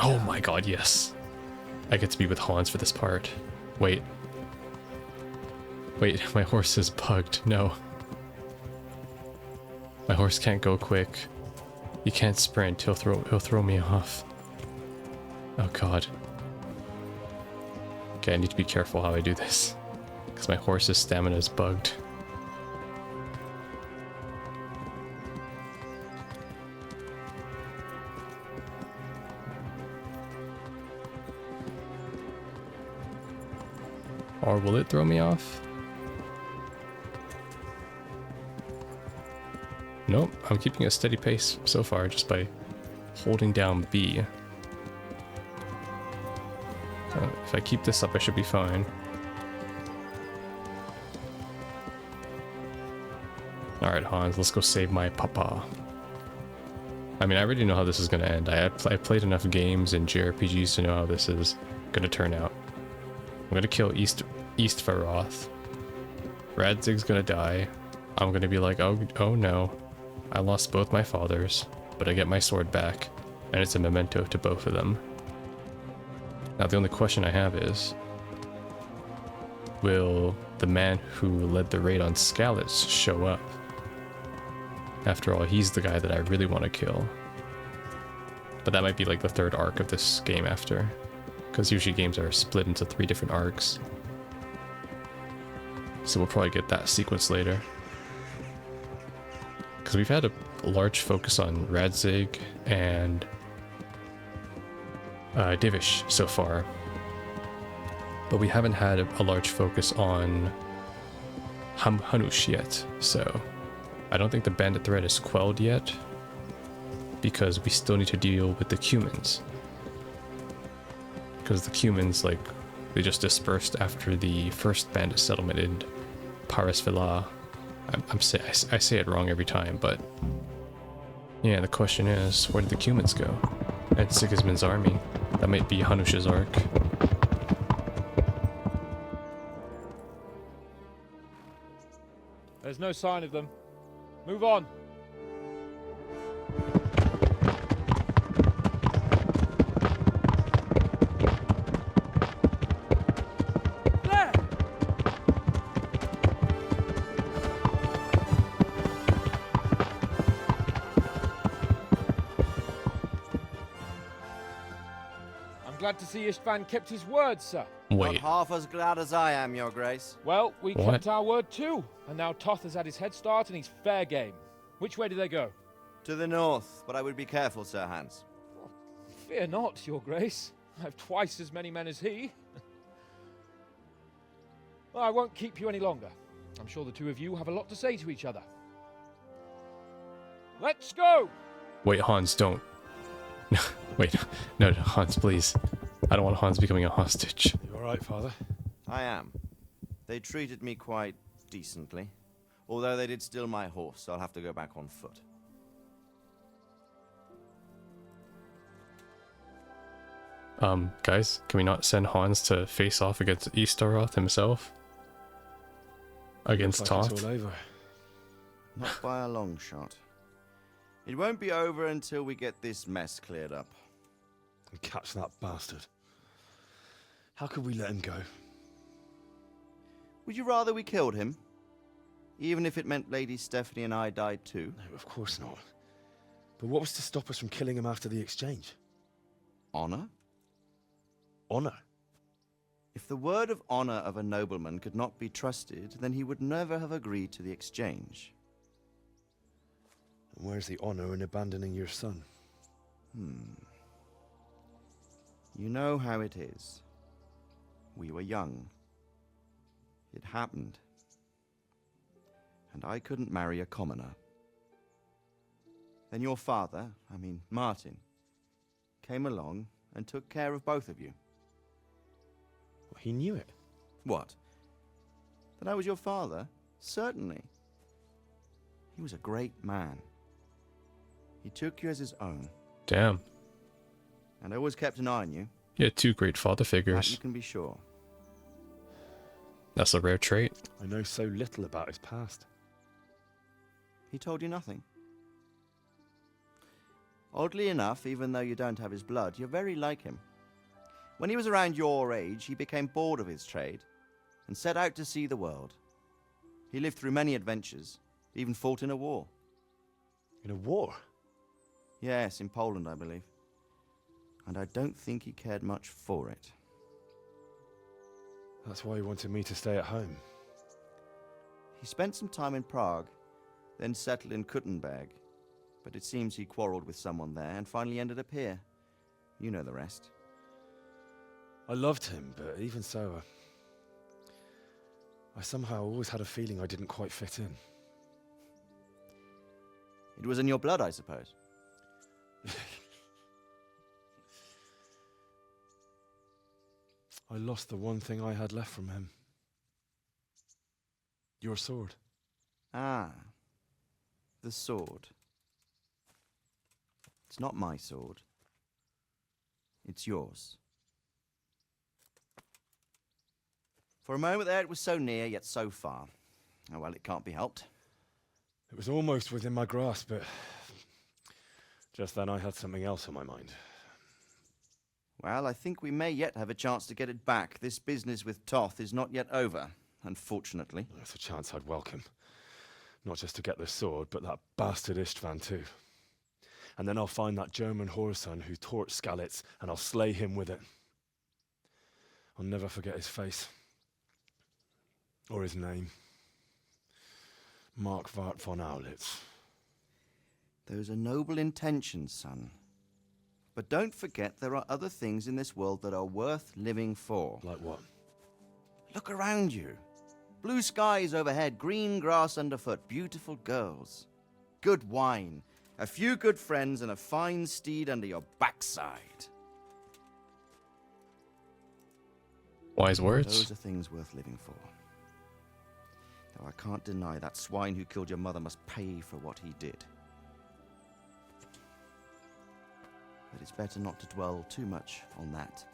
Oh my god, yes. I get to be with Hans for this part. Wait. Wait, my horse is bugged. No. My horse can't go quick. He can't sprint. He'll throw me off. Oh god. Okay, I need to be careful how I do this. Because my horse's stamina is bugged. Or will it throw me off? Nope, I'm keeping a steady pace so far just by holding down B. If I keep this up, I should be fine. Alright, Hans, let's go save my papa. I mean, I already know how this is going to end. I played enough games and JRPGs to know how this is going to turn out. I'm going to kill East Faroth. Radzig's going to die. I'm going to be like, oh no. I lost both my fathers, but I get my sword back, and it's a memento to both of them. Now the only question I have is, will the man who led the raid on Skalitz show up? After all, he's the guy that I really want to kill. But that might be like the third arc of this game after, because usually games are split into 3 different arcs. So we'll probably get that sequence later. Because we've had a large focus on Radzig and Divish so far, but we haven't had a large focus on Hanush yet, so I don't think the bandit threat is quelled yet, because we still need to deal with the Cumans. Because the Cumans, like, they just dispersed after the first bandit settlement in Paris Villa. I say it wrong every time, but yeah, the question is, where did the Cumans go? And Sigismund's army. That might be Hanush's arc. There's no sign of them. Move on. There! I'm glad to see Istvan kept his word, sir. Wait, Not half as glad as I am, Your Grace. Well, we What? kept our word too. And now Toth has had his head start and he's fair game. Which way do they go? To the north, but I would be careful, Sir Hans. Fear not, Your Grace. I have twice as many men as he. Well, I won't keep you any longer. I'm sure the two of you have a lot to say to each other. Let's go! wait, Hans, don't. Wait, no, Hans, please. I don't want Hans becoming a hostage. You alright, Father? I am. They treated me quite decently. Although they did steal my horse, so I'll have to go back on foot. Guys, can we not send Hans to face off against Eastaroth himself? Against Looks like it's Toth? all over. Not by a long shot. It won't be over until we get this mess cleared up. And catch that bastard. How could we let him go? Would you rather we killed him? Even if it meant Lady Stephanie and I died too? No, of course not. But what was to stop us from killing him after the exchange? Honor? Honor. If the word of honor of a nobleman could not be trusted, then he would never have agreed to the exchange. And where's the honor in abandoning your son? You know how it is. We were young. It happened. And I couldn't marry a commoner. Then your father, Martin, came along and took care of both of you. Well, he knew it. What? That I was your father? Certainly. He was a great man. He took you as his own, Damn. and always kept an eye on you. Yeah, 2 great father That figures. you can be sure. That's a rare trait. I know so little about his past. He told you nothing? Oddly enough, even though you don't have his blood, you're very like him. When he was around your age, he became bored of his trade and set out to see the world. He lived through many adventures, even fought in a war. In a war? Yes, in Poland, I believe. And I don't think he cared much for it. That's why he wanted me to stay at home. He spent some time in Prague, then settled in Kuttenberg. But it seems he quarreled with someone there and finally ended up here. You know the rest. I loved him, but even so, I somehow always had a feeling I didn't quite fit in. It was in your blood, I suppose. I lost the one thing I had left from him. Your sword. Ah, the sword. It's not my sword. It's yours. For a moment there, it was so near, yet so far. Oh, well, it can't be helped. It was almost within my grasp, but just then I had something else on my mind. Well, I think we may yet have a chance to get it back. This business with Toth is not yet over, unfortunately. That's a chance I'd welcome. Not just to get the sword, but that bastard Istvan too. And then I'll find that German whoreson who torched Skalitz, and I'll slay him with it. I'll never forget his face. Or his name. Mark Vart von Aulitz. Those are noble intentions, son. But don't forget there are other things in this world that are worth living for. Like what? Look around you. Blue skies overhead, green grass underfoot, beautiful girls. Good wine, a few good friends, and a fine steed under your backside. Wise words. Those are things worth living for. Though I can't deny that swine who killed your mother must pay for what he did. But it's better not to dwell too much on that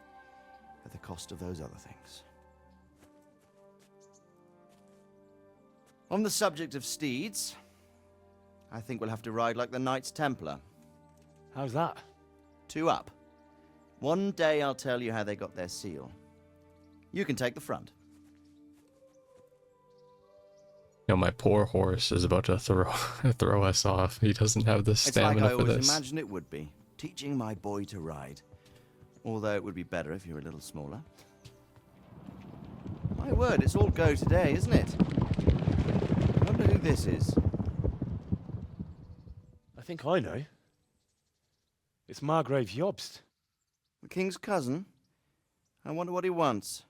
at the cost of those other things. On the subject of steeds, I think we'll have to ride like the Knights Templar. How's that? 2 up. One day I'll tell you how they got their seal. You can take the front. No, my poor horse is about to throw us off. He doesn't have the stamina it's like I for always this. imagined it would be. Teaching my boy to ride. Although it would be better if you were a little smaller. My word, it's all go today, isn't it? I wonder who this is. I think I know. It's Margrave Jobst. The king's cousin? I wonder what he wants.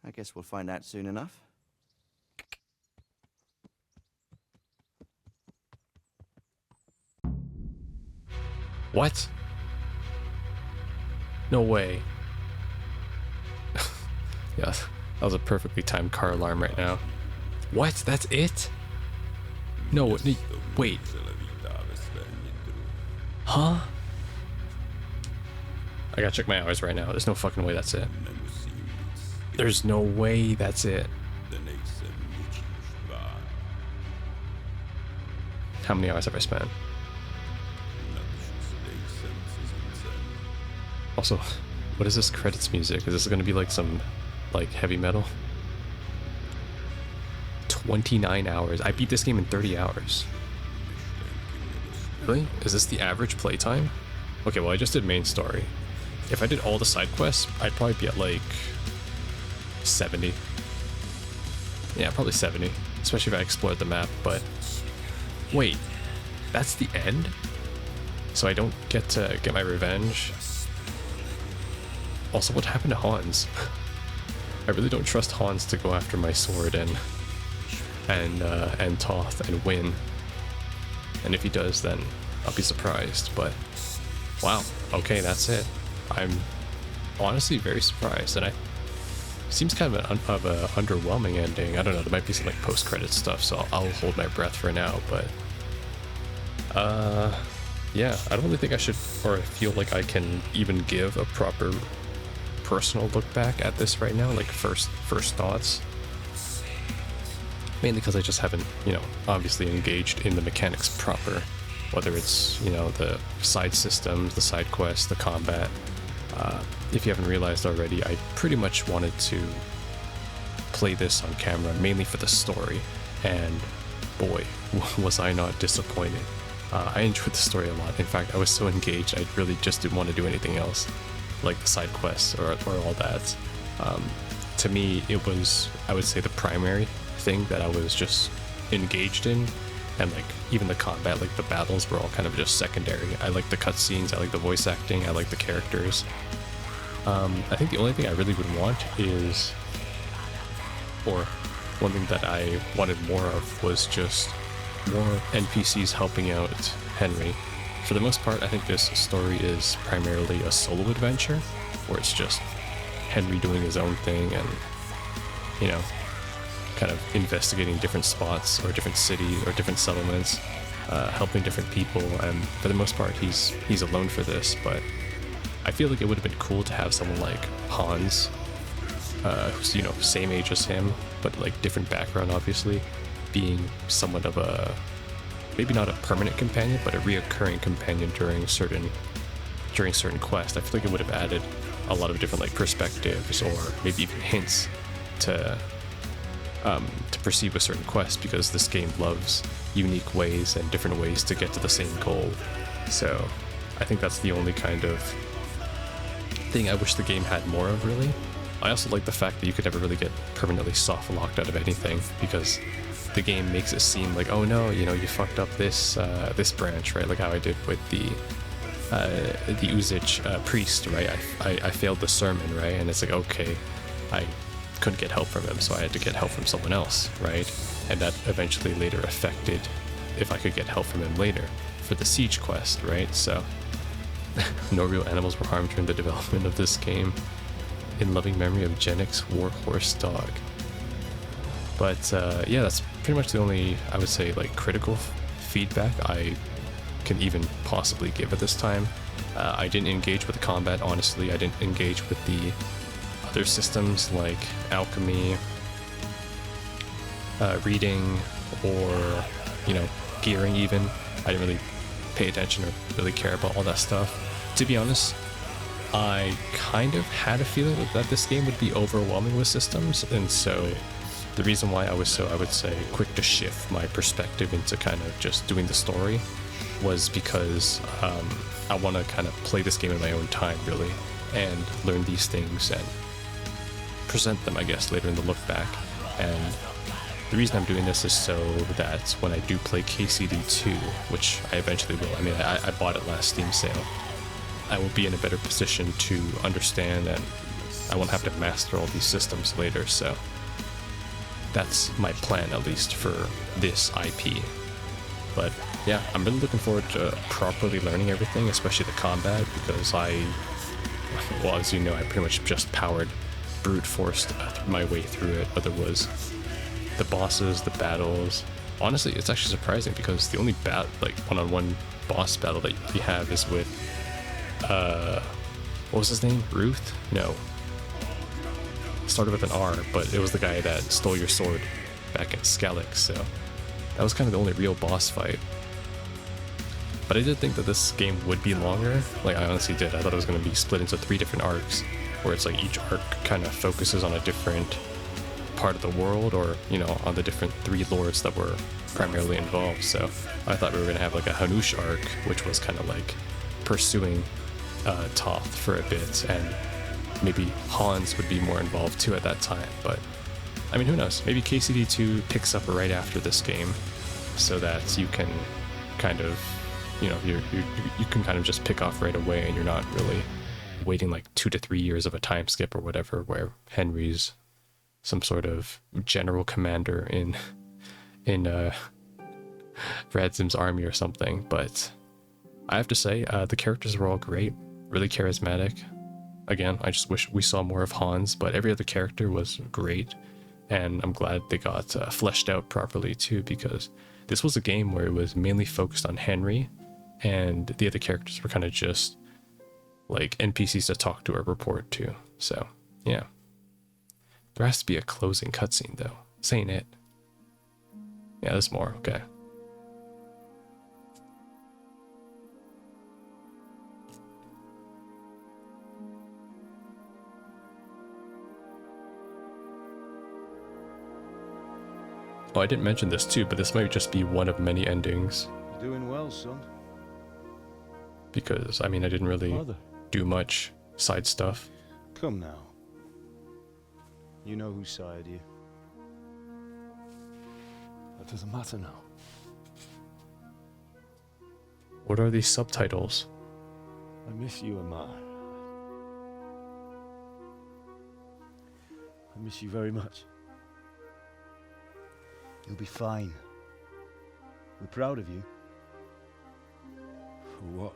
I guess we'll find out soon enough. What? No way. Yeah, that was a perfectly timed car alarm right now. What? That's it? No, wait. Huh? I gotta check my hours right now. There's no fucking way that's it. There's no way that's it. How many hours have I spent? Also, what is this credits music? Is this gonna be like some, like, heavy metal? 29 hours. I beat this game in 30 hours. Really? Is this the average playtime? Okay, well I just did main story. If I did all the side quests, I'd probably be at like 70. Yeah, probably 70. Especially if I explored the map, but... Wait, that's the end? So I don't get to get my revenge? Also, what happened to Hans? I really don't trust Hans to go after my sword and Toth and win. And if he does, then I'll be surprised. But wow, okay, that's it. I'm honestly very surprised, and seems kind of an underwhelming ending. I don't know. There might be some like post-credit stuff, so I'll hold my breath for now. But yeah, I don't really think I should, or feel like I can even give a proper personal look back at this right now, like first thoughts. Mainly because I just haven't, you know, obviously engaged in the mechanics proper. whether it's, you know, the side systems, the side quests, the combat. If you haven't realized already, I pretty much wanted to play this on camera mainly for the story, and boy, was I not disappointed. I enjoyed the story a lot. In fact, I was so engaged, I really just didn't want to do anything else, like the side quests or all that. To me, it was, I would say, the primary thing that I was just engaged in, and like even the combat, like the battles were all kind of just secondary. I like the cutscenes, I like the voice acting, I like the characters. I think the only thing I really would want is, or one thing that I wanted more of, was just more NPCs helping out Henry. For the most part, I think this story is primarily a solo adventure, where it's just Henry doing his own thing and, you know, kind of investigating different spots or different cities or different settlements, helping different people, and for the most part he's alone for this. But I feel like it would have been cool to have someone like Hans, who's, you know, same age as him, but like different background obviously, being somewhat of a, maybe not a permanent companion, but a reoccurring companion during certain quests. I feel like it would have added a lot of different like perspectives, or maybe even hints to proceed with certain quests, because this game loves unique ways and different ways to get to the same goal. So I think that's the only kind of thing I wish the game had more of, really. I also like the fact that you could never really get permanently soft locked out of anything, because the game makes it seem like, oh no, you know, you fucked up this this branch, right? Like how I did with the Uzich priest, right? I failed the sermon, right? And it's like, okay, I couldn't get help from him, so I had to get help from someone else, right? And that eventually later affected if I could get help from him later for the siege quest, right? So no real animals were harmed during the development of this game. In loving memory of Genix Warhorse Dog. But yeah, that's pretty much the only, I would say, like critical feedback I can even possibly give at this time. I didn't engage with the combat, honestly. I didn't engage with the other systems like alchemy, reading, or, you know, gearing even. I didn't really pay attention or really care about all that stuff. To be honest, I kind of had a feeling that this game would be overwhelming with systems, and so the reason why I was so, I would say, quick to shift my perspective into kind of just doing the story was because I want to kind of play this game in my own time, really, and learn these things and present them, I guess, later in the look back. And the reason I'm doing this is so that when I do play KCD2, which I eventually will, I mean, I bought it last Steam sale, I will be in a better position to understand, and I won't have to master all these systems later. So that's my plan, at least for this IP. But yeah, I'm really looking forward to properly learning everything, especially the combat, because well, as you know, I pretty much just brute forced my way through it. Whether it was the bosses, the battles. Honestly, it's actually surprising, because the only one-on-one boss battle that we have is with what was his name? Ruth? No. Started with an R, but it was the guy that stole your sword back in Skalitz, so that was kind of the only real boss fight. But I did think that this game would be longer. Like, I honestly did. I thought it was going to be split into 3 different arcs, where it's like each arc kind of focuses on a different part of the world, or, you know, on the different 3 lords that were primarily involved. So I thought we were going to have like a Hanush arc, which was kind of like pursuing Toth for a bit, and maybe Hans would be more involved too at that time. But I mean, who knows? Maybe KCD2 picks up right after this game, so that you can kind of, you know, you can kind of just pick off right away, and you're not really waiting like 2 to 3 years of a time skip or whatever, where Henry's some sort of general commander in Radzim's army or something. But I have to say, the characters were all great, really charismatic. Again, I just wish we saw more of Hans, but every other character was great, and I'm glad they got fleshed out properly too, because this was a game where it was mainly focused on Henry, and the other characters were kind of just like NPCs to talk to or report to. So yeah, there has to be a closing cutscene though. This ain't it. Yeah, there's more. Okay. Oh, I didn't mention this too, but this might just be one of many endings. You're doing well, son. Because, I mean, I didn't really Father. do much side stuff. Come now. You know who sired you. That doesn't matter now. What are these subtitles? I miss you, Amar. I miss you very much. You'll be fine. We're proud of you. For what?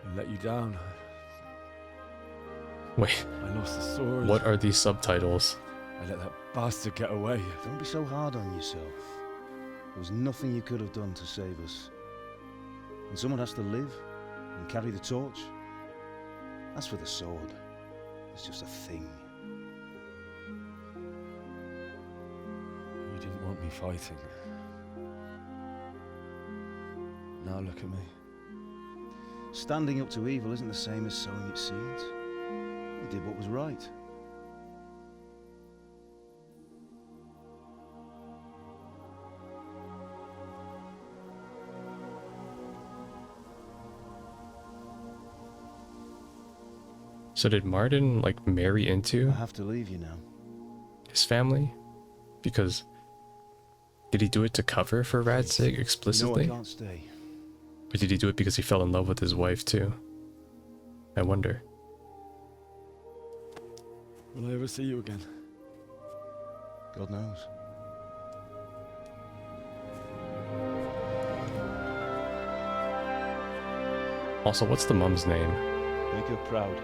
I let you down. Wait, I lost the sword. what are these subtitles? I let that bastard get away. Don't be so hard on yourself. There was nothing you could have done to save us. And someone has to live and carry the torch. As for the sword, it's just a thing. You didn't want me fighting. Now look at me. Standing up to evil isn't the same as sowing its seeds. You did what was right. So did Martin, like, marry into I have to leave you now. his family? Because did he do it to cover for Radzig You know I explicitly? can't stay. Or did he do it because he fell in love with his wife too? I wonder. Will I ever see you again? God knows. Also, what's the mum's name? Make her proud.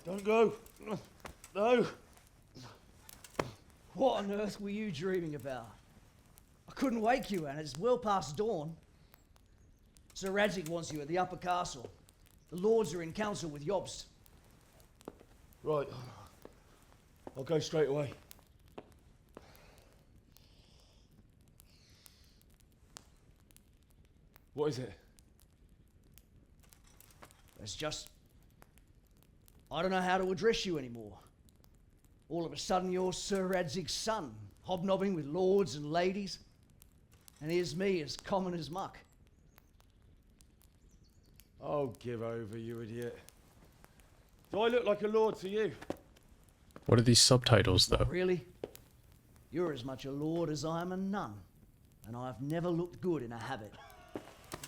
Don't go. Don't go. No. What on earth were you dreaming about? I couldn't wake you, and it's well past dawn. Sir Radzig wants you at the upper castle. The lords are in council with Jobst. Right. I'll go straight away. What is it? It's just... I don't know how to address you anymore. All of a sudden you're Sir Radzig's son, hobnobbing with lords and ladies. And here's me, as common as muck. Oh, give over, you idiot. Do I look like a lord to you? What are these subtitles though? Really? You're as much a lord as I am a nun. And I've never looked good in a habit.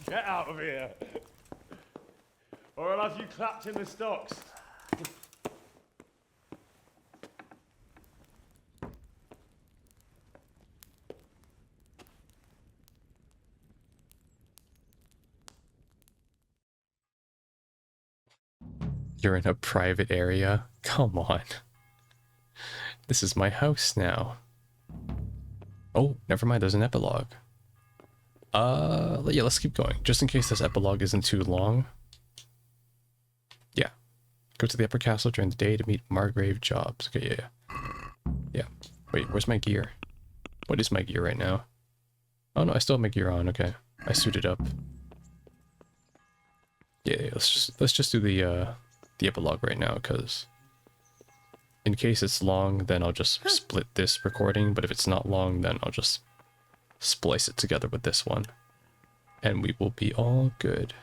Get out of here! Or I'll have you clapped in the stocks. You're in a private area? Come on. This is my house now. Oh, never mind, there's an epilogue. Yeah, let's keep going. Just in case this epilogue isn't too long. Yeah. Go to the upper castle during the day to meet Margrave Jobs. Okay, yeah. Yeah. Wait, where's my gear? What is my gear right now? Oh no, I still have my gear on, okay. I suited up. Yeah, let's just do the epilogue right now, because in case it's long, then I'll just split this recording, but if it's not long, then I'll just splice it together with this one, and we will be all good.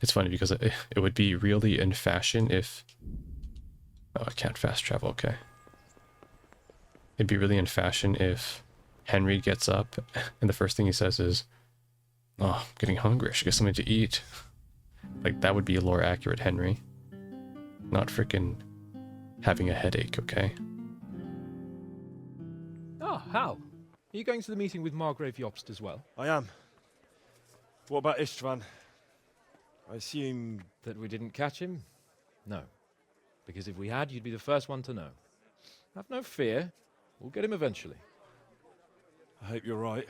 It's funny because it would be really in fashion if... Oh, I can't fast travel, okay. It'd be really in fashion if Henry gets up and the first thing he says is, "Oh, I'm getting hungry, I should get something to eat." Like, that would be lore accurate Henry. Not freaking having a headache, okay? Ah, Hal. Are you going to the meeting with Margrave Jobst as well? I am. What about Istvan? I assume... That we didn't catch him? No. Because if we had, you'd be the first one to know. Have no fear. We'll get him eventually. I hope you're right.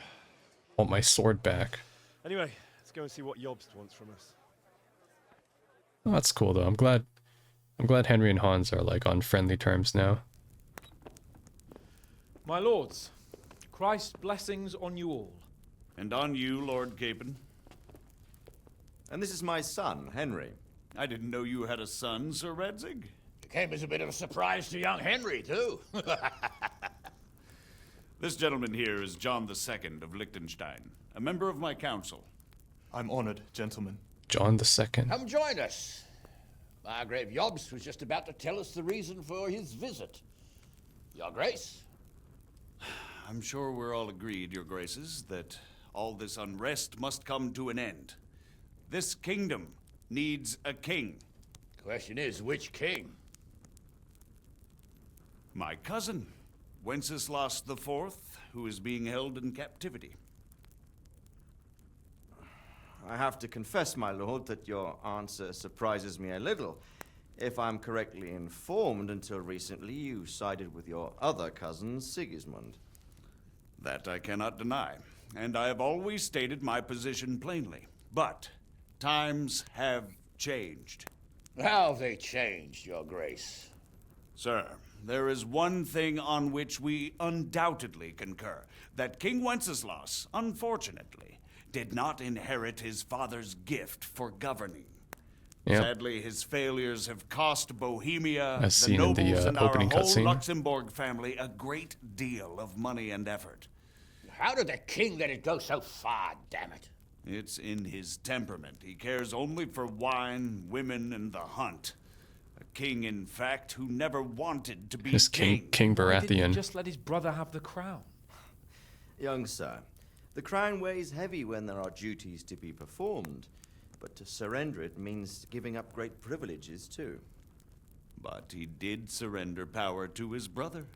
Want my sword back. Anyway, let's go and see what Jobst wants from us. Oh, that's cool though. I'm glad I'm glad Henry and Hans are like on friendly terms now. My lords, Christ's blessings on you all. And on you, Lord Capon. And this is my son, Henry. I didn't know you had a son, Sir Redzig. It came as a bit of a surprise to young Henry, too. This gentleman here is John II of Liechtenstein, a member of my council. I'm honored, gentlemen. John II. Come join us. Margrave Yobbs was just about to tell us the reason for his visit. Your Grace? I'm sure we're all agreed, Your Graces, that all this unrest must come to an end. This kingdom needs a king. Question is, which king? My cousin, Wenceslas IV, who is being held in captivity. I have to confess, my lord, that your answer surprises me a little. If I'm correctly informed, until recently you sided with your other cousin, Sigismund. That I cannot deny, and I have always stated my position plainly. But times have changed. How have they changed, Your Grace? Sir, there is one thing on which we undoubtedly concur, that King Wenceslas, unfortunately, did not inherit his father's gift for governing. Yep. Sadly, his failures have cost Bohemia, As the seen in the, nobles, and our opening whole cutscene. Luxembourg family a great deal of money and effort. How did the king let it go so far, damn it? It's in his temperament. He cares only for wine, women, and the hunt. A king, in fact, who never wanted to be This King Why didn't he Baratheon. just let his brother have the crown? Young sir, the crown weighs heavy when there are duties to be performed, but to surrender it means giving up great privileges too. But he did surrender power to his brother.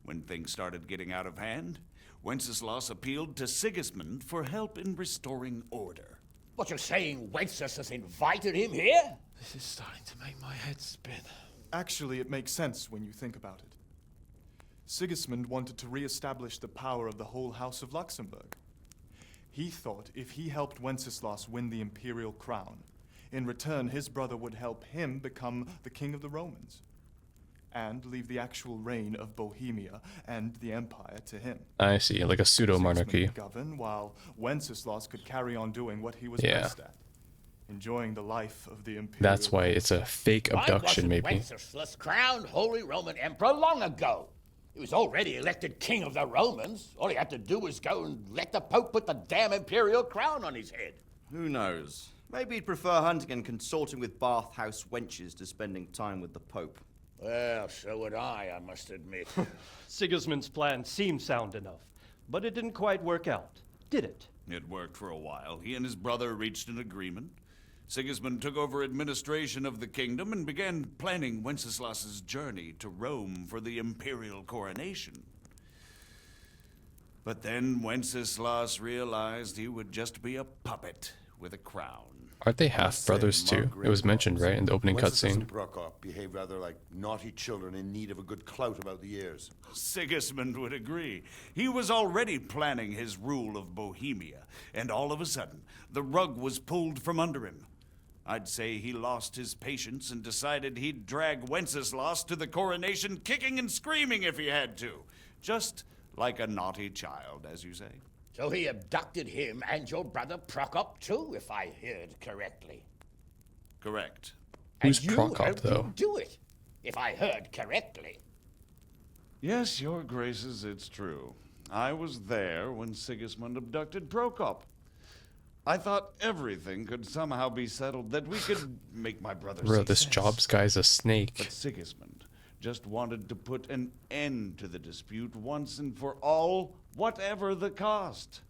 When things started getting out of hand, Wenceslas appealed to Sigismund for help in restoring order. What, you're saying Wenceslas has invited him here? This is starting to make my head spin. Actually, it makes sense when you think about it. Sigismund wanted to re-establish the power of the whole House of Luxembourg. He thought if he helped Wenceslas win the imperial crown, in return his brother would help him become the king of the Romans, and leave the actual reign of Bohemia and the empire to him. I see, like a pseudo-monarchy. Sigismund would govern while Wenceslas could carry on doing what he was Yeah. best at, enjoying the life of the imperial. That's why it's a fake Why abduction, wasn't maybe. Wenceslas crowned Holy Roman Emperor long ago? He was already elected king of the Romans. All he had to do was go and let the Pope put the damn imperial crown on his head. Who knows? Maybe he'd prefer hunting and consorting with bathhouse wenches to spending time with the Pope. Well, so would I must admit. Sigismund's plan seemed sound enough, but it didn't quite work out, did it? It worked for a while. He and his brother reached an agreement. Sigismund took over administration of the kingdom and began planning Wenceslas's journey to Rome for the imperial coronation. But then Wenceslas realized he would just be a puppet with a crown. Aren't they half brothers too? It was mentioned, right, in the opening Wenceslas cutscene. and Prokop behave rather like naughty children in need of a good clout about the ears. Sigismund would agree. He was already planning his rule of Bohemia, and all of a sudden, the rug was pulled from under him. I'd say he lost his patience and decided he'd drag Wenceslas to the coronation kicking and screaming if he had to. Just like a naughty child, as you say. So he abducted him and your brother Prokop too, if I heard correctly. Correct. Who's And you Prokop, helped though? him do it, if I heard correctly. Yes, your graces, it's true. I was there when Sigismund abducted Prokop. I thought everything could somehow be settled, that we could make my brother Bro, see this sense. Jobs guy's a But snake. Sigismund just wanted to put an end to the dispute once and for all, whatever the cost.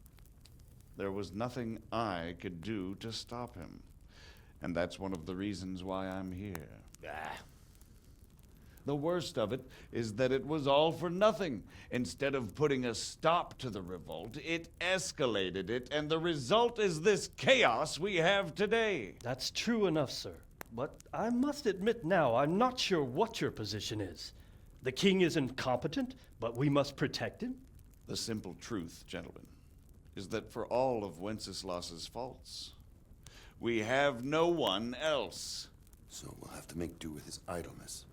There was nothing I could do to stop him. And that's one of the reasons why I'm here. Ah, The worst of it is that it was all for nothing. Instead of putting a stop to the revolt, it escalated it, and the result is this chaos we have today. That's true enough, sir. But I must admit now, I'm not sure what your position is. The king is incompetent, but we must protect him? The simple truth, gentlemen, is that for all of Wenceslas's faults, we have no one else. So we'll have to make do with his idleness.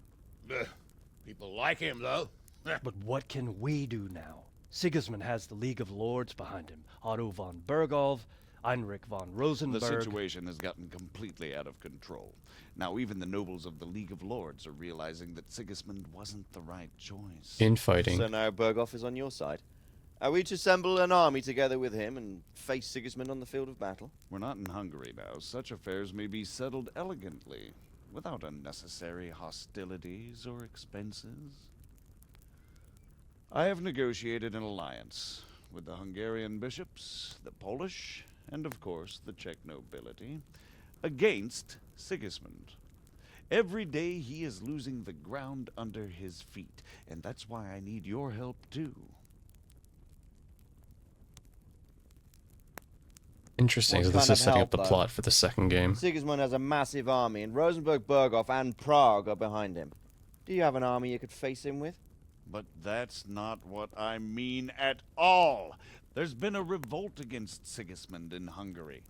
People like him, though. But what can we do now? Sigismund has the League of Lords behind him. Otto von Bergolf, Heinrich von Rosenberg. The situation has gotten completely out of control. Now even the nobles of the League of Lords are realizing that Sigismund wasn't the right choice. Infighting. So now Berghoff is on your side. Are we to assemble an army together with him and face Sigismund on the field of battle? We're not in Hungary now. Such affairs may be settled elegantly, without unnecessary hostilities or expenses. I have negotiated an alliance with the Hungarian bishops, the Polish, and of course the Czech nobility, against Sigismund. Every day he is losing the ground under his feet, and that's why I need your help too. Interesting. What So this kind is of setting help, up the though? plot for the second game. Sigismund has a massive army, and Rosenberg, Berghoff, and Prague are behind him. Do you have an army you could face him with? But that's not what I mean at all. There's been a revolt against Sigismund in Hungary,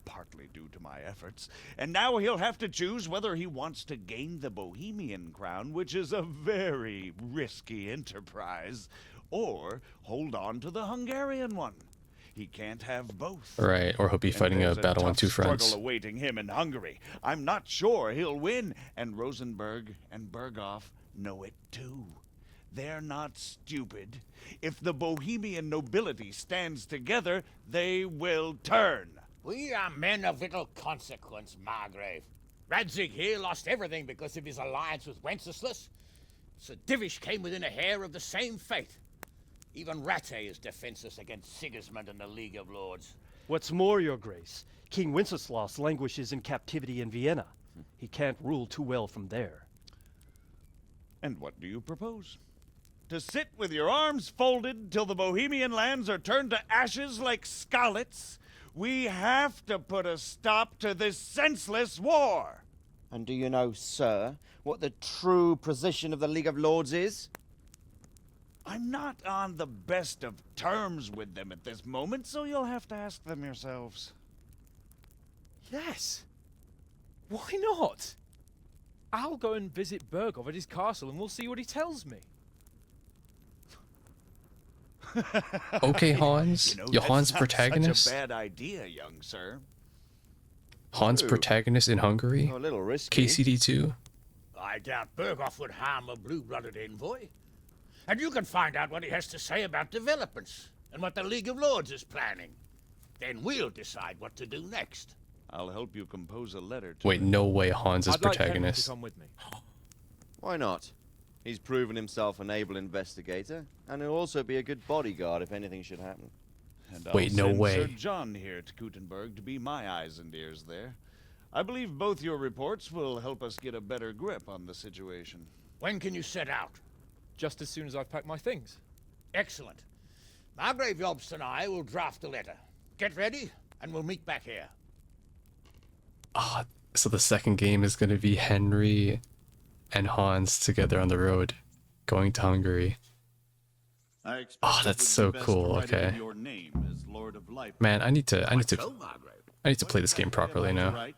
partly due to my efforts, and now he'll have to choose whether he wants to gain the Bohemian crown, which is a very risky enterprise, or hold on to the Hungarian one. He can't have both. Right, or he'll be fighting a There's battle on tough two fronts. struggle awaiting him in Hungary. I'm not sure he'll win, and Rosenberg and Berghoff know it too. They're not stupid. If the Bohemian nobility stands together, they will turn. We are men of little consequence, Margrave. Radzig here lost everything because of his alliance with Wenceslas. Sir Divish came within a hair of the same fate. Even Rattay is defenseless against Sigismund and the League of Lords. What's more, Your Grace, King Wenceslas languishes in captivity in Vienna. He can't rule too well from there. And what do you propose? To sit with your arms folded till the Bohemian lands are turned to ashes like Skalitz? We have to put a stop to this senseless war. And do you know, sir, what the true position of the League of Lords is? I'm not on the best of terms with them at this moment, so you'll have to ask them yourselves. Yes. Why not? I'll go and visit Berghoff at his castle and we'll see what he tells me. Okay, Hans. You know, Your that's Hans not protagonist. Such a bad idea, young sir. Hans Ooh. protagonist in Hungary. Oh, a little risky. KCD2. I doubt Berghoff would harm a blue-blooded envoy. And you can find out what he has to say about developments and what the League of Lords is planning. Then we'll decide what to do next. I'll help you compose a letter to Wait, no way Hans is I'd like Henry to protagonist. come with me. Why not? He's proven himself an able investigator, and he'll also be a good bodyguard if anything should happen. And I'll Wait, no send way. Sir John here to Kuttenberg to be my eyes and ears there. I believe both your reports will help us get a better grip on the situation. When can you set out? Just as soon as I've packed my things. Excellent. Margrave Jobst and I will draft the letter. Get ready, and we'll meet back here. Ah, so the second game is going to be Henry and Hans together on the road, going to Hungary. I expect Oh, it that's would be so best cool, to write it in okay. Your name as Lord of Life. Man, I need to So, Margrave? play this game properly now. Right?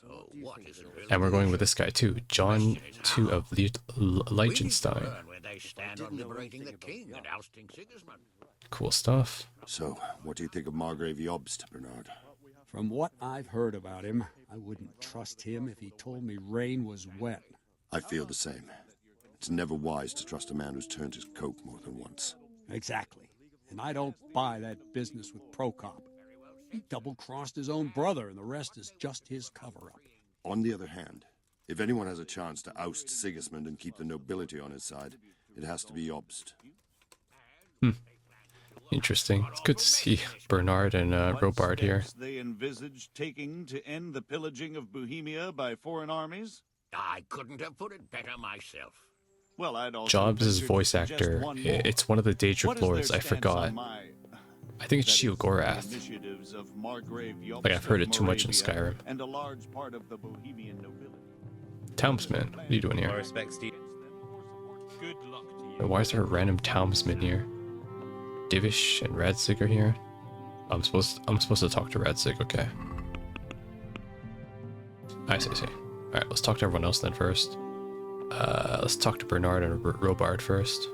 So what is it really? And we're going with this guy too, John II of Liechtenstein. Learn where they stand on liberating the king and ousting Sigismund. Cool stuff. So, what do you think of Margrave Jobst, Bernard? From what I've heard about him, I wouldn't trust him if he told me rain was wet. I feel the same. It's never wise to trust a man who's turned his coat more than once. Exactly. And I don't buy that business with Prokop. He double-crossed his own brother, and the rest is just his cover-up. On the other hand, if anyone has a chance to oust Sigismund and keep the nobility on his side, it has to be Jobst. Interesting. It's good to see Bernard and Robard here. Steps they envisage taking to end the pillaging of Bohemia by foreign armies? I couldn't have put it better myself. Well, I'd also Jobs' venture to voice suggest actor. one more. It's one of the What Daedric is lords. their I stance forgot. on my- I think it's that is, Sheogorath. the initiatives of Margrave Jobst Like, I've heard of it too much in Moravia Skyrim. And a large part of the Bohemian nobility. Townsman, what are you doing here? Good luck to you. Wait, why is there a random townsman here? Divish and Radzig are here. I'm supposed to talk to Radzig. Okay. I see. Alright, let's talk to everyone else then first. Let's talk to Bernard and Robard first.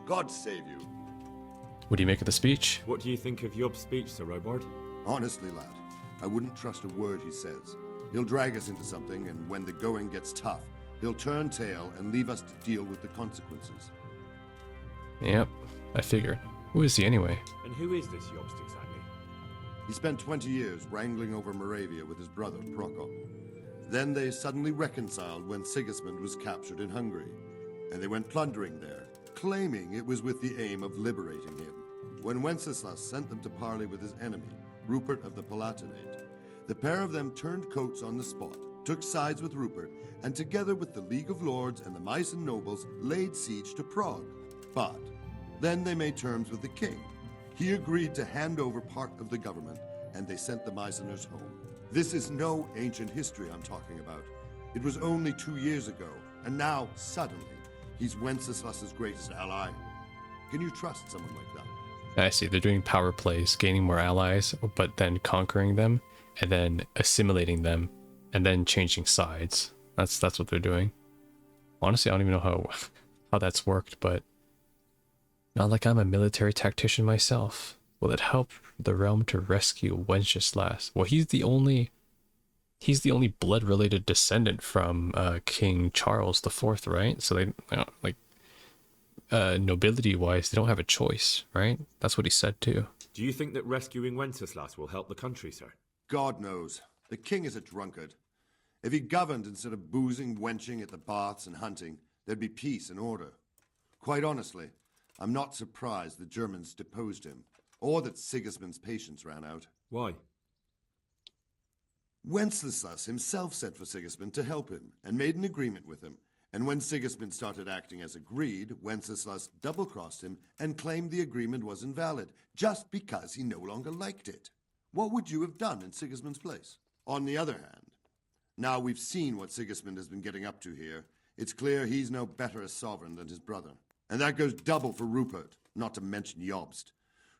God save you. What do you make of the speech? What do you think of Yob's speech, Sir Robard? Honestly, lad, I wouldn't trust a word he says. He'll drag us into something, and when the going gets tough, he'll turn tail and leave us to deal with the consequences. Yep, I figured. Who is he anyway? And who is this Jobst exactly? He spent 20 years wrangling over Moravia with his brother, Prokop. Then they suddenly reconciled when Sigismund was captured in Hungary, and they went plundering there, claiming it was with the aim of liberating him. When Wenceslas sent them to parley with his enemy, Rupert of the Palatinate, the pair of them turned coats on the spot, took sides with Rupert, and together with the League of Lords and the Meissen nobles laid siege to Prague. But then they made terms with the king. He agreed to hand over part of the government, and they sent the Meisseners home. This is no ancient history I'm talking about. It was only 2 years ago, and now, suddenly, he's Wenceslas's greatest ally. Can you trust someone like that? I see, they're doing power plays, gaining more allies, but then conquering them, and then assimilating them, and then changing sides. That's what they're doing. Honestly, I don't even know how that's worked, but not like I'm a military tactician myself. Will it help the realm to rescue Wenceslas? Well, he's the only blood-related descendant from King Charles IV, right? So they like nobility-wise, they don't have a choice, right? That's what he said too. Do you think that rescuing Wenceslas will help the country, sir? God knows. The king is a drunkard. If he governed instead of boozing, wenching at the baths and hunting, there'd be peace and order. Quite honestly, I'm not surprised the Germans deposed him, or that Sigismund's patience ran out. Why? Wenceslas himself sent for Sigismund to help him, and made an agreement with him. And when Sigismund started acting as agreed, Wenceslas double-crossed him and claimed the agreement was invalid, just because he no longer liked it. What would you have done in Sigismund's place? On the other hand, now we've seen what Sigismund has been getting up to here, it's clear he's no better a sovereign than his brother. And that goes double for Rupert, not to mention Jobst,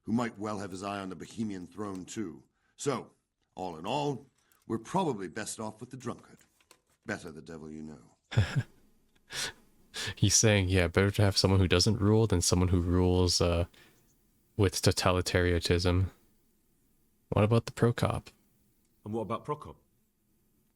who might well have his eye on the Bohemian throne too. So, all in all, we're probably best off with the drunkard. Better the devil you know. He's saying, yeah, better to have someone who doesn't rule than someone who rules with totalitarianism. What about the Prokop? And what about Prokop?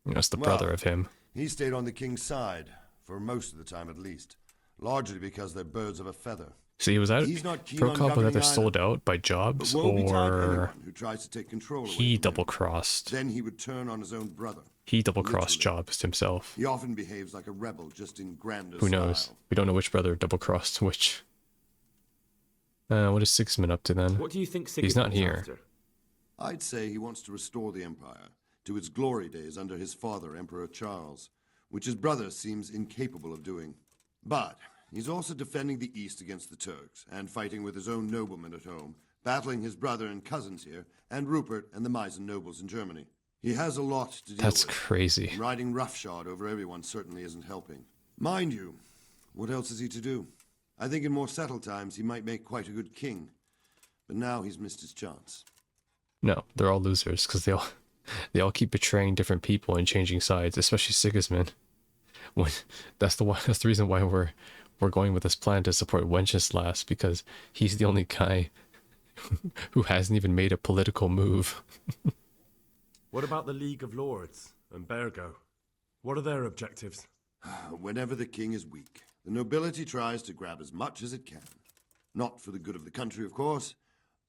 That's the brother of him. He stayed on the king's side, for most of the time at least, largely because they're birds of a feather. See, was that Prokop was either sold out by Jobs or who tries to take control he double-crossed. Then he would turn on his own brother. He double-crossed Jobs himself. He often behaves like a rebel, just in grander Who knows? style. We don't know which brother double-crossed which. What is Sigismund up to then? What do you think Sigismund He's not here. After? I'd say he wants to restore the empire to its glory days under his father, Emperor Charles, which his brother seems incapable of doing. But he's also defending the East against the Turks, and fighting with his own noblemen at home, battling his brother and cousins here, and Rupert and the Meissen nobles in Germany. He has a lot to deal That's with. crazy. And riding roughshod over everyone certainly isn't helping. Mind you, what else is he to do? I think in more settled times he might make quite a good king, but now he's missed his chance. No, they're all losers because they all keep betraying different people and changing sides, especially Sigismund. That's the reason why we're going with this plan to support Wenceslas, because he's the only guy who hasn't even made a political move. What about the League of Lords and Bergo? What are their objectives? Whenever the king is weak, the nobility tries to grab as much as it can. Not for the good of the country, of course,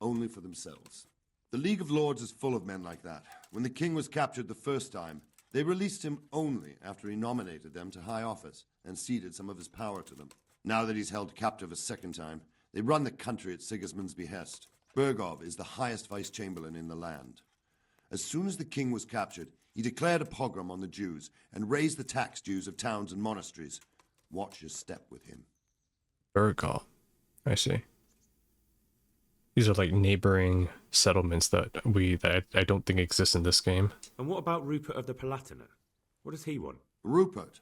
only for themselves. The League of Lords is full of men like that. When the king was captured the first time, they released him only after he nominated them to high office and ceded some of his power to them. Now that he's held captive a second time, they run the country at Sigismund's behest. Bergov is the highest vice-chamberlain in the land. As soon as the king was captured, he declared a pogrom on the Jews and raised the tax dues of towns and monasteries. Watch your step with him. Bergol. I see. These are like neighboring settlements that I don't think exist in this game. And what about Rupert of the Palatinate? What does he want? Rupert?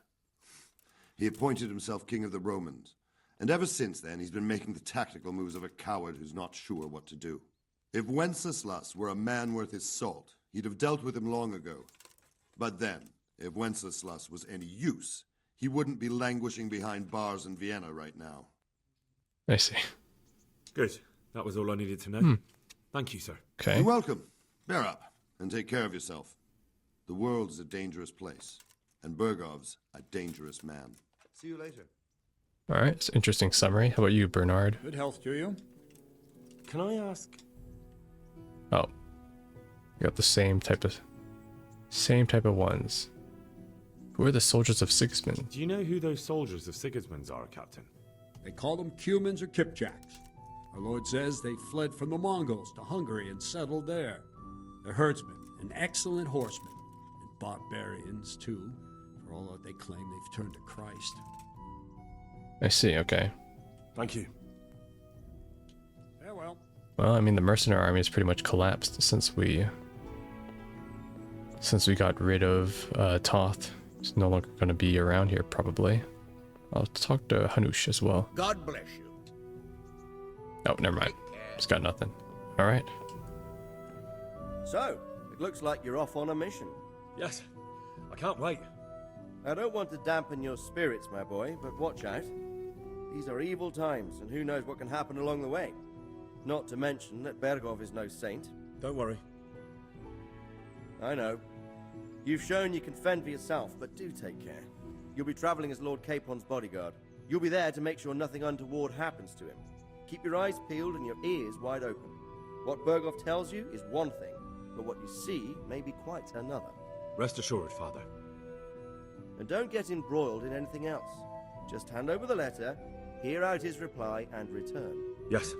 He appointed himself king of the Romans, and ever since then he's been making the tactical moves of a coward who's not sure what to do. If Wenceslas were a man worth his salt, he'd have dealt with him long ago. But then, if Wenceslas was any use, he wouldn't be languishing behind bars in Vienna right now. I see. Good. That was all I needed to know. Thank you, sir. Okay. You're welcome. Bear up, and take care of yourself. The world is a dangerous place, and Bergov's a dangerous man. See you later. All right. It's an interesting summary. How about you, Bernard? Good health to you. Can I ask? Oh, you got the same type of ones. Who are the soldiers of Sigismund? Do you know who those soldiers of Sigismund's are, Captain? They call them Cumans or Kipchaks. Our Lord says they fled from the Mongols to Hungary and settled there. They're herdsmen and excellent horsemen, and barbarians too, for all that they claim they've turned to Christ. I see. Okay. Thank you. Farewell. Well, I mean, the mercenary army has pretty much collapsed since we got rid of Toth. He's no longer going to be around here, probably. I'll talk to Hanush as well. God bless you. Oh, never mind. He's got nothing. All right. So, it looks like you're off on a mission. Yes. I can't wait. I don't want to dampen your spirits, my boy, but watch out. These are evil times, and who knows what can happen along the way. Not to mention that Bergov is no saint. Don't worry. I know. You've shown you can fend for yourself, but do take care. You'll be traveling as Lord Capon's bodyguard. You'll be there to make sure nothing untoward happens to him. Keep your eyes peeled and your ears wide open. What Bergov tells you is one thing, but what you see may be quite another. Rest assured, Father. And don't get embroiled in anything else. Just hand over the letter, hear out his reply, and return. Yes.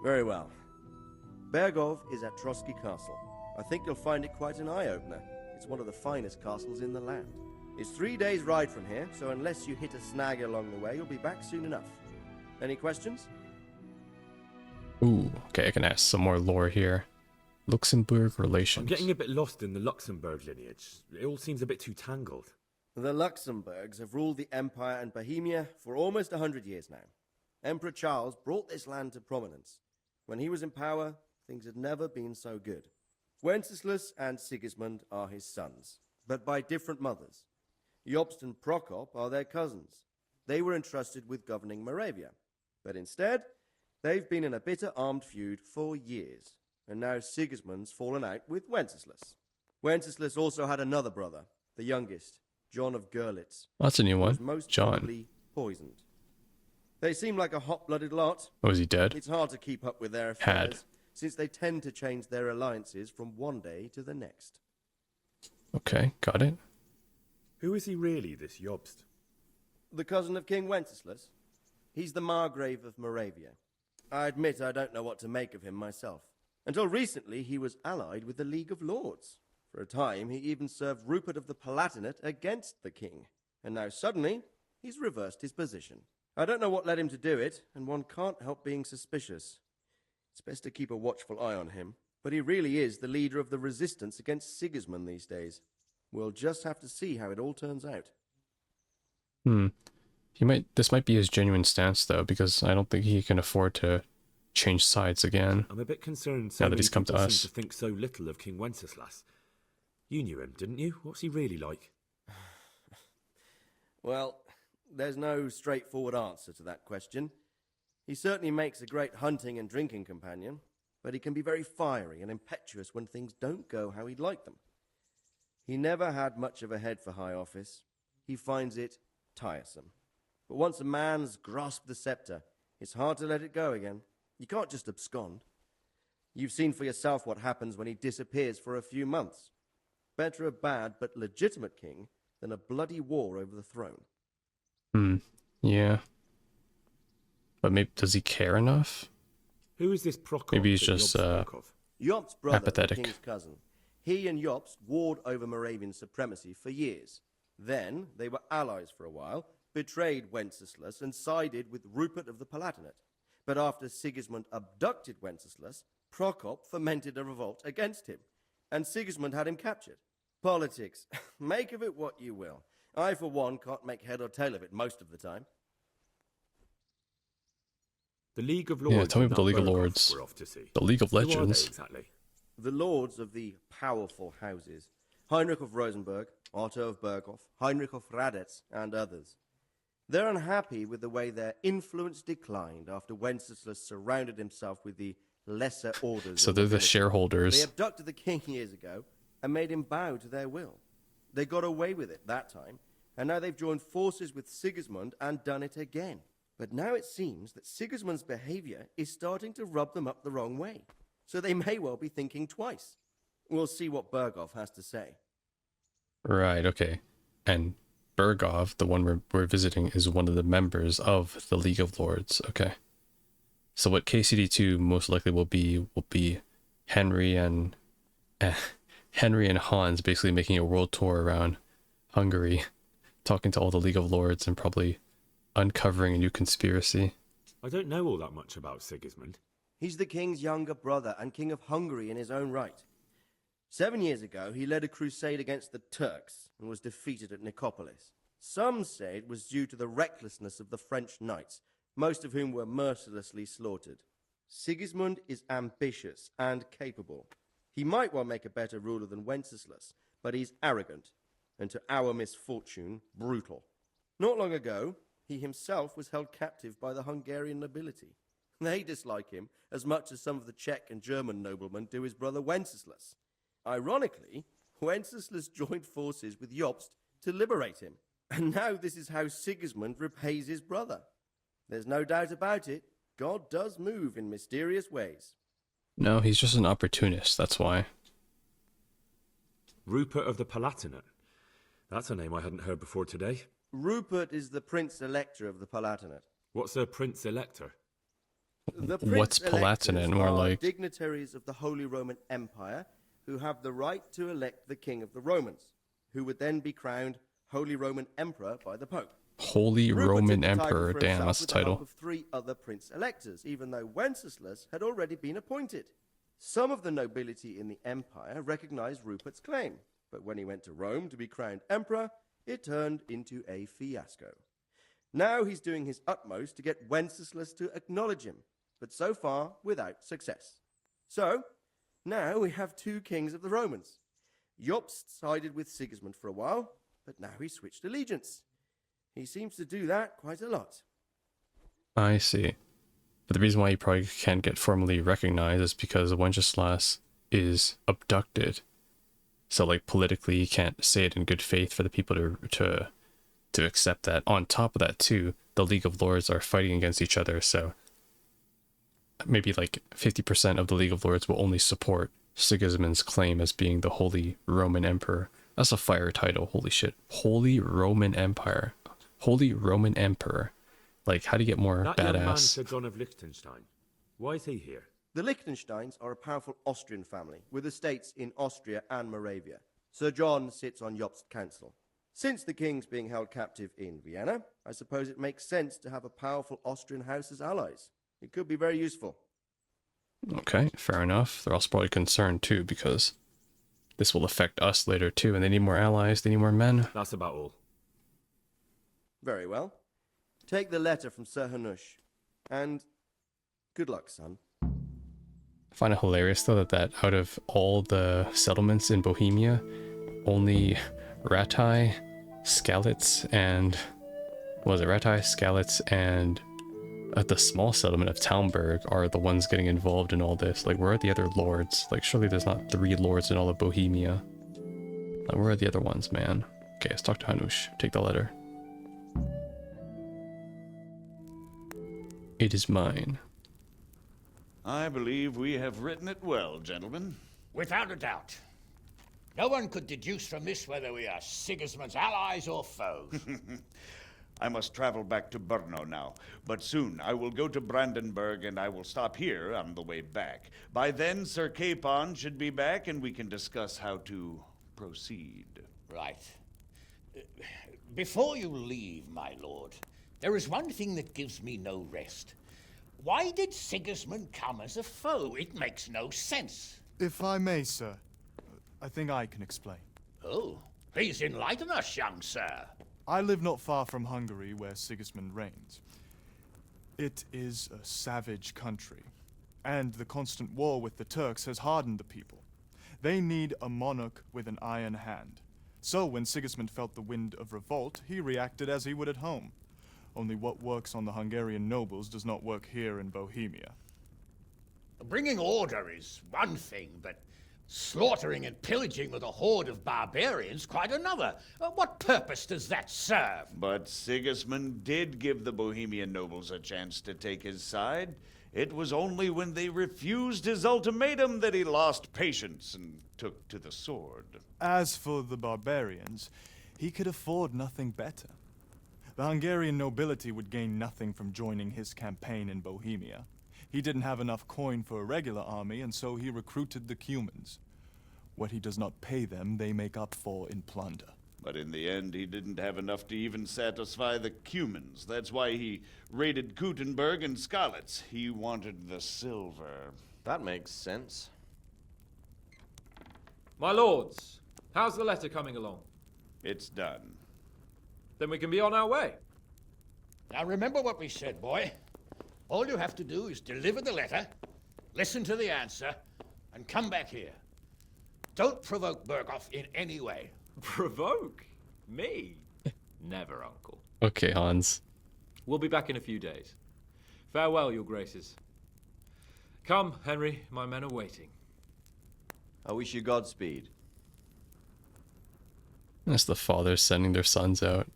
Very well. Bergov is at Trotsky Castle. I think you'll find it quite an eye-opener. It's one of the finest castles in the land. It's 3 days' ride from here, so unless you hit a snag along the way, you'll be back soon enough. Any questions? Ooh, okay, I can ask some more lore here. Luxembourg relations. I'm getting a bit lost in the Luxembourg lineage. It all seems a bit too tangled. The Luxembourgs have ruled the Empire and Bohemia for almost 100 years now. Emperor Charles brought this land to prominence. When he was in power, things had never been so good. Wenceslas and Sigismund are his sons, but by different mothers. Jobst and Prokop are their cousins. They were entrusted with governing Moravia, but instead, they've been in a bitter armed feud for years, and now Sigismund's fallen out with Wenceslas. Wenceslas also had another brother, the youngest, John of Görlitz. That's a new who one. was most John. probably poisoned. They seem like a hot-blooded lot. Oh, is he dead? It's hard to keep up with their affairs, since they tend to change their alliances from one day to the next. Okay, got it. Who is he really, this Jobst? The cousin of King Wenceslas. He's the Margrave of Moravia. I admit I don't know what to make of him myself. Until recently, he was allied with the League of Lords. For a time, he even served Rupert of the Palatinate against the king. And now suddenly, he's reversed his position. I don't know what led him to do it, and one can't help being suspicious. It's best to keep a watchful eye on him, but he really is the leader of the resistance against Sigismund these days. We'll just have to see how it all turns out. This might be his genuine stance, though, because I don't think he can afford to change sides again. I'm a bit concerned now that he's come to people us. seem to think so little of King Wenceslas. You knew him, didn't you? What's he really like? Well, there's no straightforward answer to that question. He certainly makes a great hunting and drinking companion, but he can be very fiery and impetuous when things don't go how he'd like them. He never had much of a head for high office. He finds it tiresome. But once a man's grasped the scepter, it's hard to let it go again. You can't just abscond. You've seen for yourself what happens when he disappears for a few months. Better a bad but legitimate king than a bloody war over the throne. Yeah. But maybe, does he care enough? Who is this Prokop? Maybe he's that just Jobst spoke of? Jobst's brother, apathetic. the king's cousin. He and Jobst warred over Moravian supremacy for years. Then they were allies for a while, betrayed Wenceslas and sided with Rupert of the Palatinate. But after Sigismund abducted Wenceslas, Prokop fomented a revolt against him, and Sigismund had him captured. Politics. Make of it what you will. I, for one, can't make head or tail of it most of the time. The League of Lords. Yeah, tell me about the League of Berghoff Lords. we're off to see. The League of Who are they Legends. exactly? The lords of the powerful houses Heinrich of Rosenberg, Otto of Berghof, Heinrich of Radetz, and others. They're unhappy with the way their influence declined after Wenceslas surrounded himself with the lesser orders. So they're the shareholders. They abducted the king years ago and made him bow to their will. They got away with it that time, and now they've joined forces with Sigismund and done it again. But now it seems that Sigismund's behavior is starting to rub them up the wrong way, so they may well be thinking twice. We'll see what Berghof has to say. Right, okay. And Berghof, the one we're visiting, is one of the members of the League of Lords. Okay. So what KCD2 most likely will be Henry and Hans basically making a world tour around Hungary, talking to all the League of Lords and probably uncovering a new conspiracy. I don't know all that much about Sigismund. He's the king's younger brother and king of Hungary in his own right. 7 years ago, he led a crusade against the Turks and was defeated at Nicopolis. Some say it was due to the recklessness of the French knights, most of whom were mercilessly slaughtered. Sigismund is ambitious and capable. He might well make a better ruler than Wenceslas, but he's arrogant, and to our misfortune, brutal. Not long ago, he himself was held captive by the Hungarian nobility. They dislike him as much as some of the Czech and German noblemen do his brother Wenceslas. Ironically, Wenceslas joined forces with Jobst to liberate him, and now this is how Sigismund repays his brother. There's no doubt about it, God does move in mysterious ways. No, he's just an opportunist, that's why. Rupert of the Palatinate. That's a name I hadn't heard before today. Rupert is the Prince Elector of the Palatinate. What's a Prince Elector? The What's Prince Palatinate? Electors More are like dignitaries of the Holy Roman Empire who have the right to elect the King of the Romans, who would then be crowned Holy Roman Emperor by the Pope. Holy Rupert Roman took the title Emperor. for Damn, himself that's the with the help title. of 3 other Prince Electors, even though Wenceslas had already been appointed. Some of the nobility in the empire recognized Rupert's claim, but when he went to Rome to be crowned emperor, it turned into a fiasco. Now he's doing his utmost to get Wenceslas to acknowledge him, but so far without success. So, now we have 2 kings of the Romans. Jobst sided with Sigismund for a while, but now he's switched allegiance. He seems to do that quite a lot. I see. But the reason why he probably can't get formally recognized is because Wenceslas is abducted. So, like, politically, he can't say it in good faith for the people to accept that. On top of that, too, the League of Lords are fighting against each other, so maybe like 50% of the League of Lords will only support Sigismund's claim as being the Holy Roman Emperor. That's a fire title, holy shit. Holy Roman Empire. Holy Roman Emperor. Like, how do you get more That badass? young man, Sir John of Liechtenstein. Why is he here? The Liechtensteins are a powerful Austrian family with estates in Austria and Moravia. Sir John sits on Jobst's council. Since the king's being held captive in Vienna, I suppose it makes sense to have a powerful Austrian house as allies. It could be very useful. Okay, fair enough. They're also probably concerned too, because this will affect us later too, and they need more allies, they need more men. That's about all. Very well. Take the letter from Sir Hanush. And good luck, son. I find it hilarious though that out of all the settlements in Bohemia, only Ratai, Skalitz, and the small settlement of Talmberg are the ones getting involved in all this. Like, where are the other lords? Like, surely there's not 3 lords in all of Bohemia. Like, where are the other ones, man? Okay, let's talk to Hanush. Take the letter. It is mine. I believe we have written it well, gentlemen. Without a doubt. No one could deduce from this whether we are Sigismund's allies or foes. I must travel back to Brno now, but soon I will go to Brandenburg and I will stop here on the way back. By then, Sir Capon should be back and we can discuss how to proceed. Right. Before you leave, my lord, there is one thing that gives me no rest. Why did Sigismund come as a foe? It makes no sense. If I may, sir, I think I can explain. Oh, please enlighten us, young sir. I live not far from Hungary, where Sigismund reigns. It is a savage country, and the constant war with the Turks has hardened the people. They need a monarch with an iron hand. So when Sigismund felt the wind of revolt, he reacted as he would at home. Only what works on the Hungarian nobles does not work here in Bohemia. Bringing order is one thing, but slaughtering and pillaging with a horde of barbarians quite another. What purpose does that serve? But Sigismund did give the Bohemian nobles a chance to take his side. It was only when they refused his ultimatum that he lost patience and took to the sword. As for the barbarians, he could afford nothing better. The Hungarian nobility would gain nothing from joining his campaign in Bohemia. He didn't have enough coin for a regular army, and so he recruited the Cumans. What he does not pay them, they make up for in plunder. But in the end, he didn't have enough to even satisfy the Cumans. That's why he raided Gutenberg and Skalitz. He wanted the silver. That makes sense. My lords, how's the letter coming along? It's done. Then we can be on our way. Now remember what we said, boy. All you have to do is deliver the letter, listen to the answer, and come back here. Don't provoke Berghoff in any way. Provoke? Me? Never, Uncle. Okay, Hans. We'll be back in a few days. Farewell, your graces. Come, Henry, my men are waiting. I wish you Godspeed. That's the fathers sending their sons out.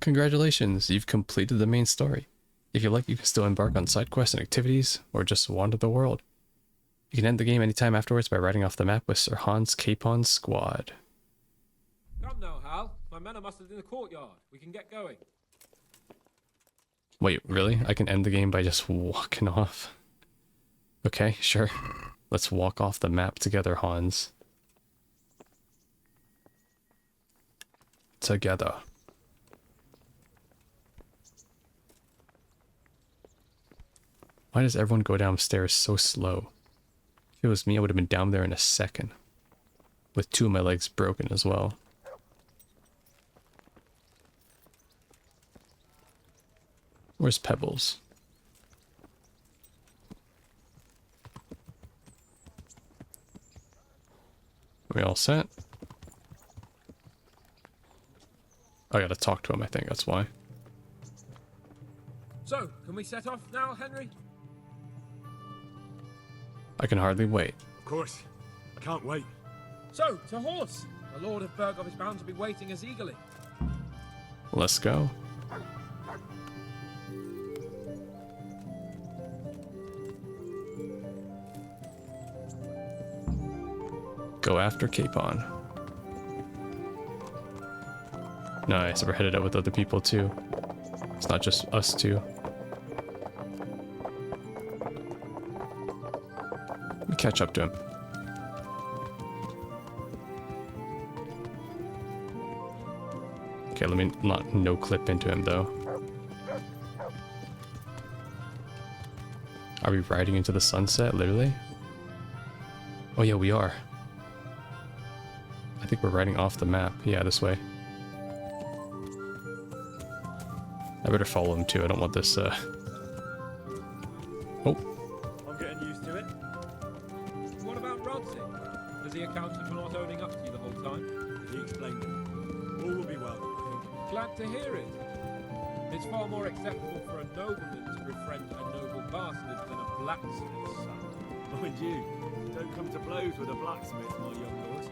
Congratulations, you've completed the main story. If you like, you can still embark on side quests and activities, or just wander the world. You can end the game anytime afterwards by riding off the map with Sir Hans Capon's squad. Come now, Hal. My men are mustered in the courtyard. We can get going. Wait, really? I can end the game by just walking off? Okay, sure. Let's walk off the map together, Hans. Together. Why does everyone go downstairs so slow? If it was me, I would have been down there in a second. With 2 of my legs broken as well. Where's Pebbles? Are we all set? I gotta talk to him, I think that's why. So, can we set off now, Henry? I can hardly wait. Of course. I can't wait. So, to horse! The Lord of Berghoff is bound to be waiting as eagerly. Let's go. Go after Capon. Nice, we're headed out with other people too. It's not just us two. Let me catch up to him. Okay, let me not no clip into him though. Are we riding into the sunset, literally? Oh yeah, we are. I think we're riding off the map. Yeah, this way. I better follow him too. I don't want this, Oh. I'm getting used to it. What about Rodsey? Has he accounted for not owning up to you the whole time? He explained it. All will be well. Glad to hear it. It's far more acceptable for a nobleman to befriend a noble bastard than a blacksmith's son. Mind you, don't come to blows with a blacksmith, my young lord.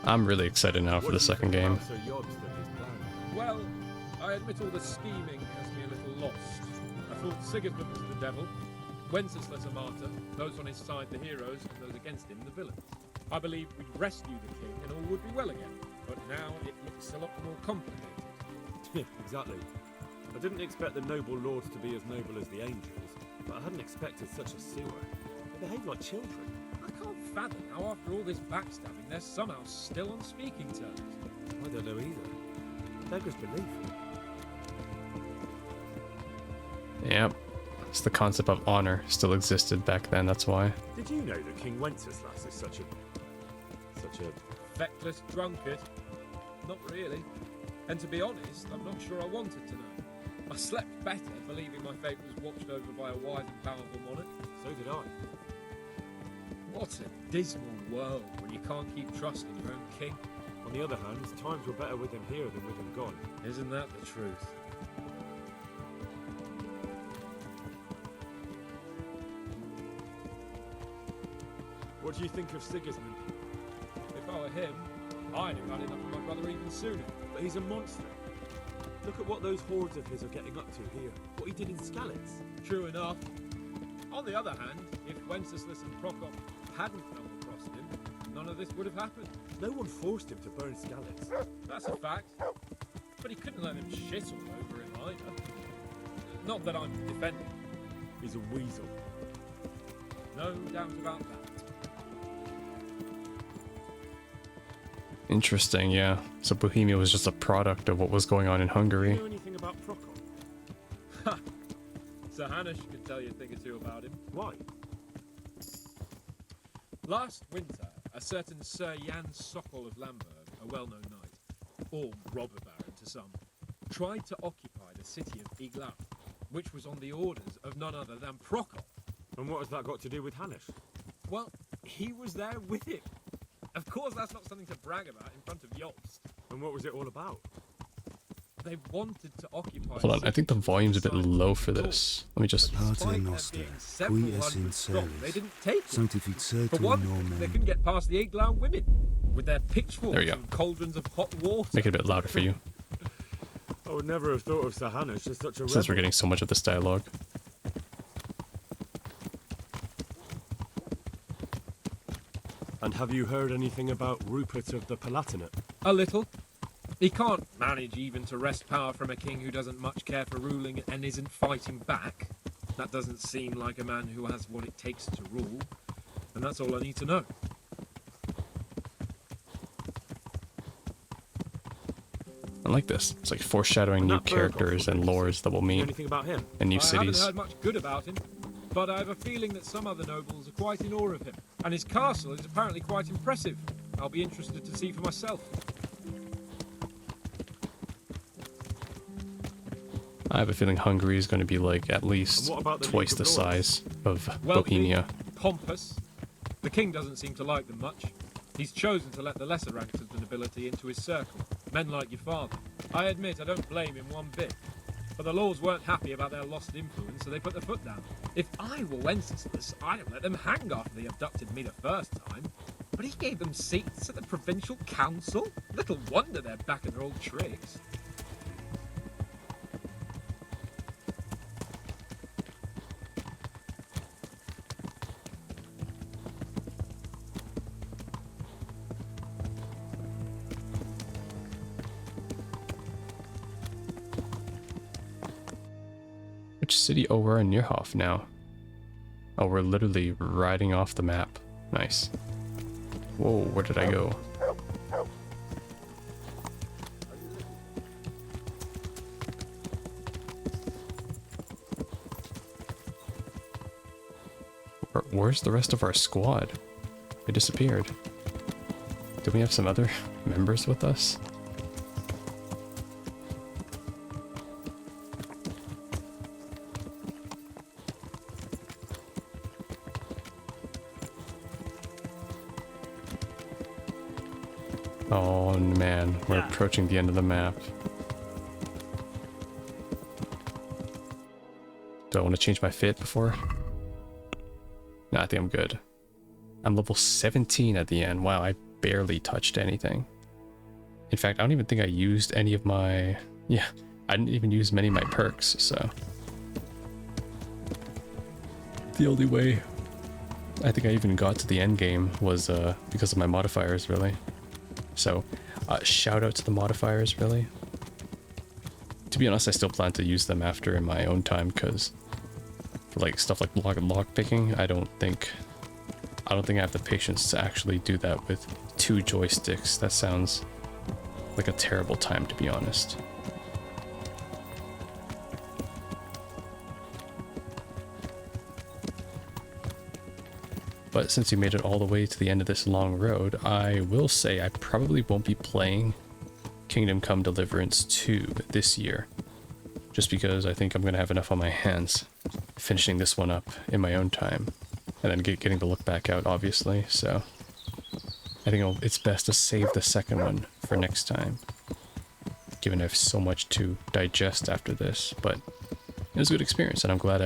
I'm really excited now for the second game. Well, I admit all the scheming has me a little lost. I thought Sigismund was the devil, Wenceslas a martyr, those on his side the heroes, and those against him the villains. I believed we'd rescue the king and all would be well again, but now it looks a lot more complicated. Exactly. I didn't expect the noble lords to be as noble as the angels, but I hadn't expected such a sewer. They behave like children. I can't fathom how after all this backstabbing they're somehow still on speaking terms. I don't know either. Beggars belief. Yep. It's the concept of honor still existed back then, that's why. Did you know that King Wenceslas is such a Feckless drunkard? Not really. And to be honest, I'm not sure I wanted to know. I slept better believing my fate was watched over by a wise and powerful monarch. So did I. What a dismal world when you can't keep trusting your own king. On the other hand, times were better with him here than with him gone. Isn't that the truth? What do you think of Sigismund? If I were him, I'd have had enough of my brother even sooner. But he's a monster. Look at what those hordes of his are getting up to here. What he did in Skalitz. True enough. On the other hand, if Wenceslas and Prokop hadn't come across him, none of this would have happened. No one forced him to burn Skalitz. That's a fact. But he couldn't let them shit all over him either. Not that I'm defending him. He's a weasel. No doubt about that. Interesting, yeah. So Bohemia was just a product of what was going on in Do Hungary. you know anything about Prokop? Ha! Sir Hanush can tell you a thing or two about him. Why? Last winter, a certain Sir Jan Sokol of Lamberg, a well-known knight, or robber baron to some, tried to occupy the city of Iglau, which was on the orders of none other than Prokop. And what has that got to do with Hanush? Well, he was there with him. Of course, that's not something to brag about in front of Jobst. And what was it all about? They wanted to occupy. Hold on, I think the volume's a bit low for this. Let me just... Pater Noster, qui es in They celis, didn't take it. sanctificetur For one, they nomen. couldn't get past the Iglau women with their pitchforks There you go. and cauldrons of hot water. Make it a bit louder for you, I would never have thought of Sir Hanush as such a since we're rebel. getting so much of this dialogue. And have you heard anything about Rupert of the Palatinate? A little. He can't manage even to wrest power from a king who doesn't much care for ruling and isn't fighting back. That doesn't seem like a man who has what it takes to rule. And that's all I need to know. I like this. It's like foreshadowing new That Berghoff characters and woman, lores that we'll You know meet anything about him? and new I haven't cities. heard much good about him, but I have a feeling that some other nobles are quite in awe of him. And his castle is apparently quite impressive. I'll be interested to see for myself. I have a feeling Hungary is going to be like at And least what about the twice League the of Lords? size of Wealthy, Bohemia. pompous. The king doesn't seem to like them much. He's chosen to let the lesser ranks of the nobility into his circle, men like your father. I admit I don't blame him one bit. But the lords weren't happy about their lost influence, so they put their foot down. If I were Wenceslas, I'd have let them hang after they abducted me the first time. But he gave them seats at the provincial council? Little wonder they're back in their old tricks. Which city? Oh, we're in Nierhof now. Oh, we're literally riding off the map. Nice. Whoa, where did I go? Where's the rest of our squad? They disappeared. Do we have some other members with us? Oh man, we're approaching the end of the map. Do I want to change my fit before? No, I think I'm good. I'm level 17 at the end. Wow, I barely touched anything. In fact, I don't even think I used any of my... Yeah, I didn't even use many of my perks, so... The only way I think I even got to the end game was because of my modifiers, really. So, shout out to the modifiers, really. To be honest, I still plan to use them after in my own time, because for like stuff like lock picking, I don't think I have the patience to actually do that with 2 joysticks. That sounds like a terrible time, to be honest. But since we made it all the way to the end of this long road, I will say I probably won't be playing Kingdom Come Deliverance 2 this year. Just because I think I'm going to have enough on my hands finishing this one up in my own time. And then getting to look back out, obviously, so I think it's best to save the second one for next time, given I have so much to digest after this. But it was a good experience, and I'm glad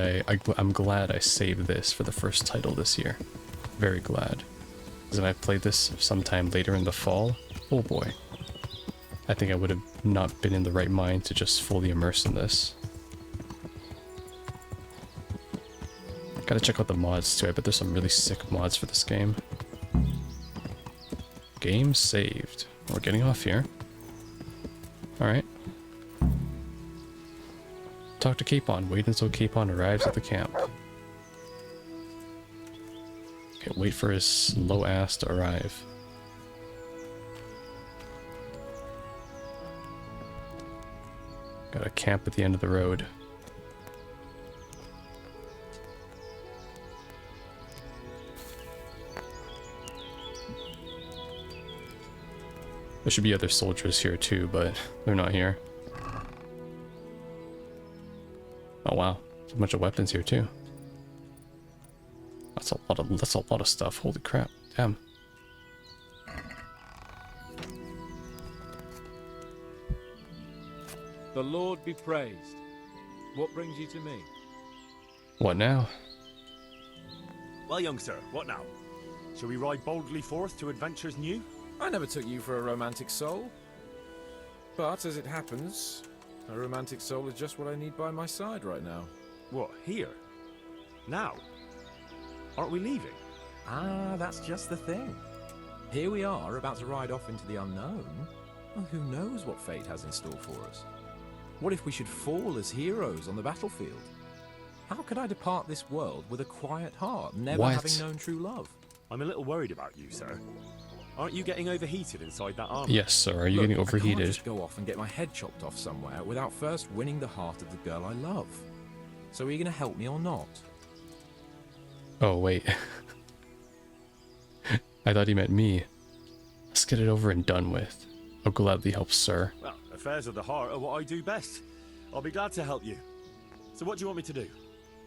I saved this for the first title this year. Very glad. Because if I played this sometime later in the fall, oh boy, I think I would have not been in the right mind to just fully immerse in this. Gotta check out the mods too. I bet there's some really sick mods for this game. Game saved. We're getting off here. Alright. Talk to Capon. Wait until Capon arrives at the camp. Okay, wait for his slow ass to arrive. Got a camp at the end of the road. There should be other soldiers here too, but they're not here. Oh wow, there's a bunch of weapons here too. That's a lot of stuff. Holy crap. Damn. The Lord be praised. What brings you to me? What now? Well, young sir, what now? Shall we ride boldly forth to adventures new? I never took you for a romantic soul. But as it happens, a romantic soul is just what I need by my side right now. What, here? Now? Aren't we leaving? Ah, that's just the thing. Here we are, about to ride off into the unknown. Well, who knows what fate has in store for us? What if we should fall as heroes on the battlefield? How could I depart this world with a quiet heart, never having known true love? I'm a little worried about you, sir. Aren't you getting overheated inside that armor? Yes, sir. Are you getting overheated? I can't just go off and get my head chopped off somewhere without first winning the heart of the girl I love. So are you going to help me or not? Oh, wait. I thought he meant me. Let's get it over and done with. I'll gladly help, sir. Well, affairs of the heart are what I do best. I'll be glad to help you. So what do you want me to do?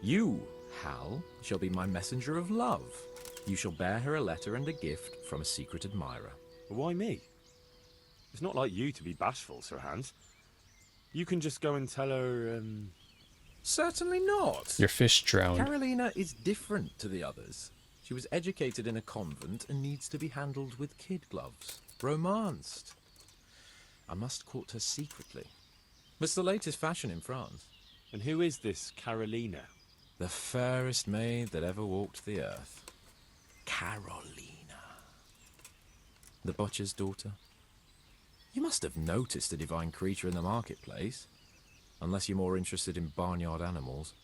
You, Hal, shall be my messenger of love. You shall bear her a letter and a gift from a secret admirer. Why me? It's not like you to be bashful, Sir Hans. You can just go and tell her, Certainly not. Your fish drowned. Carolina is different to the others. She was educated in a convent and needs to be handled with kid gloves. Romanced. I must court her secretly. It's the latest fashion in France. And who is this Carolina? The fairest maid that ever walked the earth. Carolina. The butcher's daughter. You must have noticed a divine creature in the marketplace. Unless you're more interested in barnyard animals.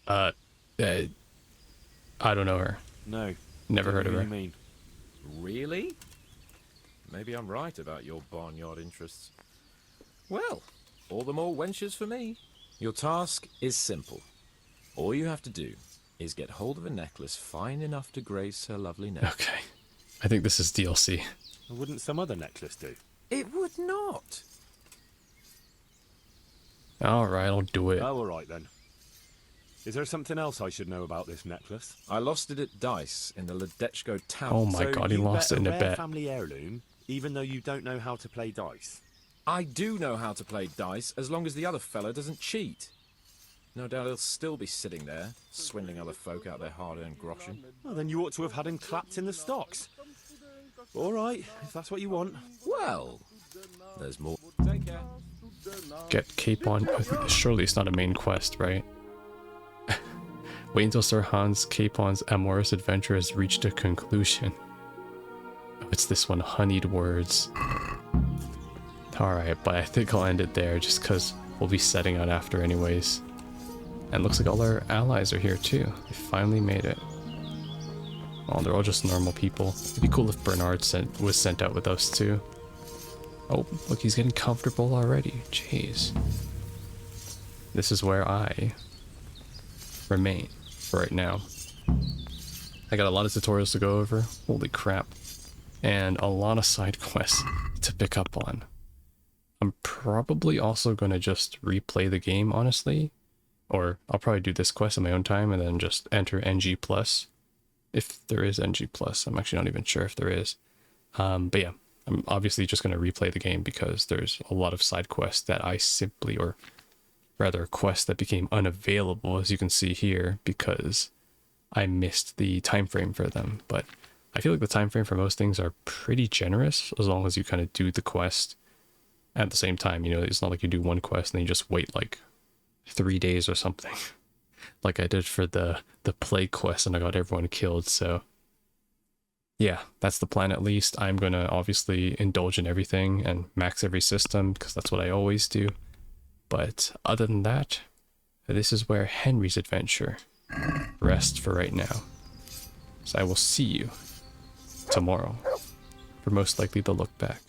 I don't know her. No. Never heard of her. What do you mean? Really? Maybe I'm right about your barnyard interests. Well, all the more wenches for me. Your task is simple. All you have to do is get hold of a necklace fine enough to grace her lovely neck. Okay. I think this is DLC. Wouldn't some other necklace do? It would not. Alright, I'll do it. Oh, alright then. Is there something else I should know about this necklace? I lost it at dice in the Ledechko town. Oh my god, he lost it in a rare bet. Family heirloom, even though you don't know how to play dice. I do know how to play dice, as long as the other fella doesn't cheat. No doubt he'll still be sitting there, swindling other folk out their hard-earned groschen. Well, then you ought to have had him clapped in the stocks. All right, if that's what you want. Well, there's more. Take care. Get Capon. Surely it's not a main quest, right? Wait until Sir Hans Capon's amorous adventure has reached a conclusion. Oh, it's this one, honeyed words. Alright, but I think I'll end it there just because we'll be setting out after anyways. And looks like all our allies are here too. They finally made it. Oh, they're all just normal people. It'd be cool if Bernard was sent out with us too. Oh, look, he's getting comfortable already. Jeez. This is where I remain for right now. I got a lot of tutorials to go over. Holy crap. And a lot of side quests to pick up on. I'm probably also going to just replay the game, honestly. Or I'll probably do this quest in my own time and then just enter NG+. If there is NG+. I'm actually not even sure if there is. But yeah, I'm obviously just going to replay the game because there's a lot of side quests that I simply, or rather quests that became unavailable, as you can see here, because I missed the time frame for them. But I feel like the time frame for most things are pretty generous as long as you kind of do the quest at the same time. You know, it's not like you do one quest and then you just wait like 3 days or something like I did for the plague quest and I got everyone killed. So yeah, that's the plan. At least I'm gonna obviously indulge in everything and max every system because that's what I always do. But other than that, this is where Henry's adventure rests for right now. So I will see you tomorrow for most likely the look back.